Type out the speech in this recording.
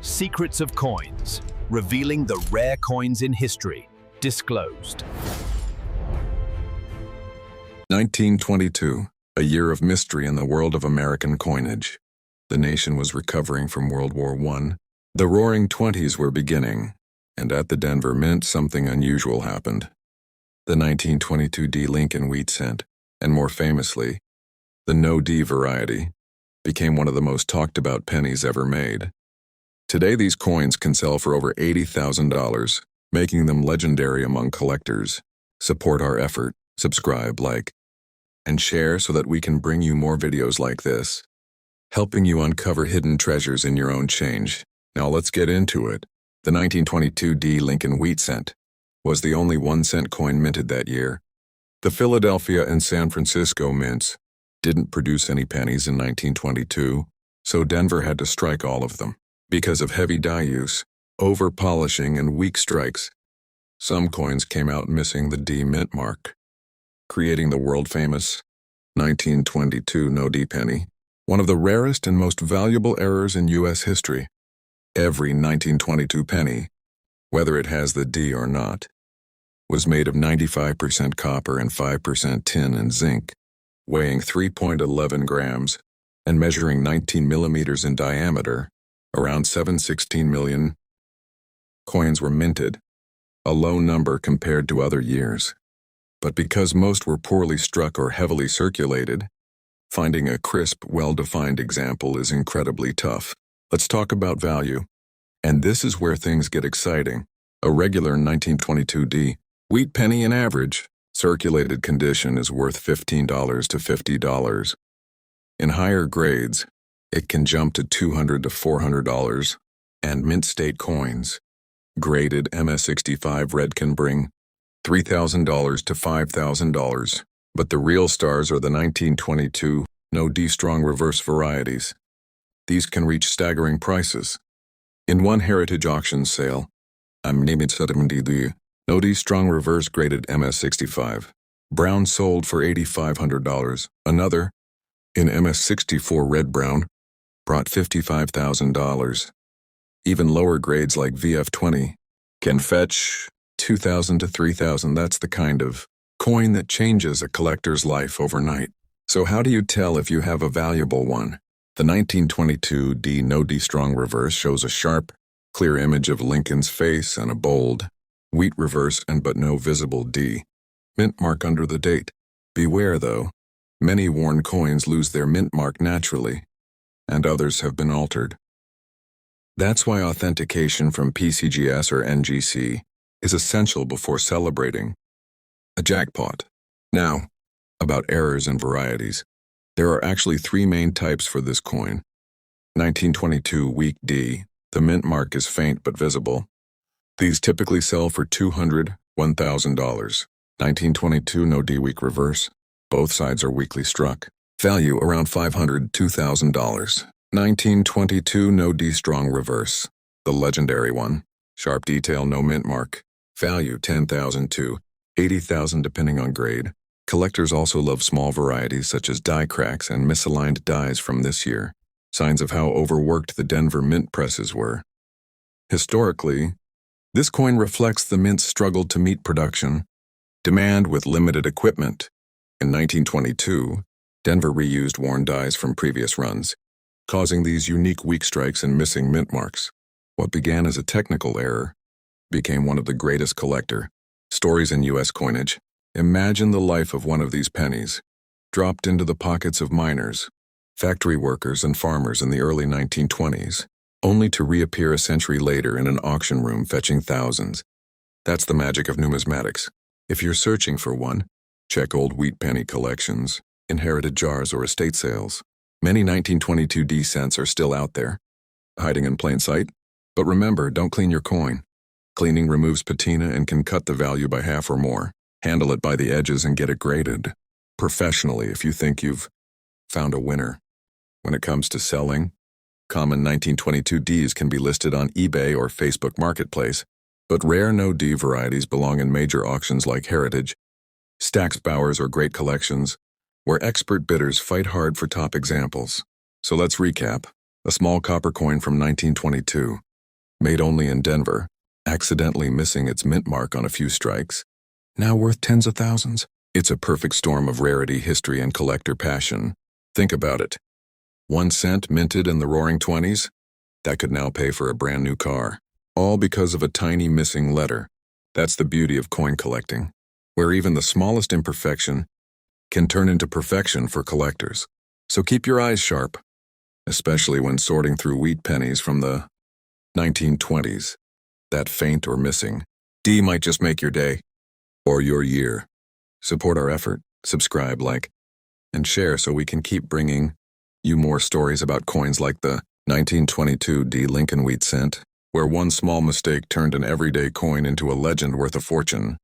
Secrets of Coins, revealing the rare coins in history, disclosed. 1922, a year of mystery in the world of American coinage. The nation was recovering from World War I. The Roaring Twenties were beginning, and at the Denver Mint something unusual happened. The 1922 D Lincoln wheat cent, and more famously, the no-D variety, became one of the most talked about pennies ever made. Today these coins can sell for over $80,000, making them legendary among collectors. Support our effort, subscribe, like, and share so that we can bring you more videos like this, helping you uncover hidden treasures in your own change. Now let's get into it. The 1922 D Lincoln wheat cent was the only 1-cent coin minted that year. The Philadelphia and San Francisco mints didn't produce any pennies in 1922, so Denver had to strike all of them. Because of heavy die use, over-polishing, and weak strikes, some coins came out missing the D mint mark, creating the world-famous 1922 no-D penny, one of the rarest and most valuable errors in U.S. history. Every 1922 penny, whether it has the D or not, was made of 95% copper and 5% tin and zinc, weighing 3.11 grams and measuring 19 millimeters in diameter. Around 716 million coins were minted, a low number compared to other years. But because most were poorly struck or heavily circulated, finding a crisp, well-defined example is incredibly tough. Let's talk about value. And this is where things get exciting. A regular 1922 D wheat penny in average, circulated condition is worth $15 to $50. In higher grades, it can jump to $200 to $400, and mint state coins, graded MS65 red, can bring $3,000 to $5,000. But the real stars are the 1922 no-D strong reverse varieties. These can reach staggering prices. In one heritage auction sale, I'm naming the no-D strong reverse graded MS65 brown sold for $8,500. Another, in MS64 red brown, brought $55,000. Even lower grades like VF20 can fetch $2,000 to $3,000. That's the kind of coin that changes a collector's life overnight. So how do you tell if you have a valuable one? The 1922 D no-D strong reverse shows a sharp, clear image of Lincoln's face and a bold, wheat reverse but no visible D mint mark under the date. Beware though, many worn coins lose their mint mark naturally, and others have been altered. That's why authentication from PCGS or NGC is essential before celebrating a jackpot. Now, about errors and varieties. There are actually 3 main types for this coin. 1922 weak D, the mint mark is faint but visible. These typically sell for $200, $1,000. 1922 no-D weak reverse, both sides are weakly struck. Value around $500, $2,000. 1922 no-D strong reverse, the legendary one. Sharp detail, no mint mark. Value $10,000 to $80,000 depending on grade. Collectors also love small varieties such as die cracks and misaligned dies from this year, signs of how overworked the Denver mint presses were. Historically, this coin reflects the mint's struggle to meet production demand with limited equipment. In 1922, Denver reused worn dies from previous runs, causing these unique weak strikes and missing mint marks. What began as a technical error became one of the greatest collector stories in U.S. coinage. Imagine the life of one of these pennies, dropped into the pockets of miners, factory workers, and farmers in the early 1920s, only to reappear a century later in an auction room fetching thousands. That's the magic of numismatics. If you're searching for one, check old wheat penny collections, inherited jars, or estate sales. Many 1922 D cents are still out there, hiding in plain sight. But remember, don't clean your coin. Cleaning removes patina and can cut the value by half or more. Handle it by the edges and get it graded professionally if you think you've found a winner. When it comes to selling, common 1922 Ds can be listed on eBay or Facebook Marketplace, but rare no-D varieties belong in major auctions like Heritage, Stack's Bowers, or Great Collections, where expert bidders fight hard for top examples. So let's recap. A small copper coin from 1922, Made only in Denver, accidentally missing its mint mark on a few strikes, now worth tens of thousands. It's a perfect storm of rarity, history, and collector passion. Think about it. 1 cent minted in the Roaring '20s? That could now pay for a brand new car. All because of a tiny missing letter. That's the beauty of coin collecting, where even the smallest imperfection can turn into perfection for collectors. So keep your eyes sharp, especially when sorting through wheat pennies from the 1920s. That faint or missing D might just make your day or your year. Support our effort, subscribe, like, and share so we can keep bringing you more stories about coins like the 1922 D Lincoln wheat cent, where one small mistake turned an everyday coin into a legend worth a fortune.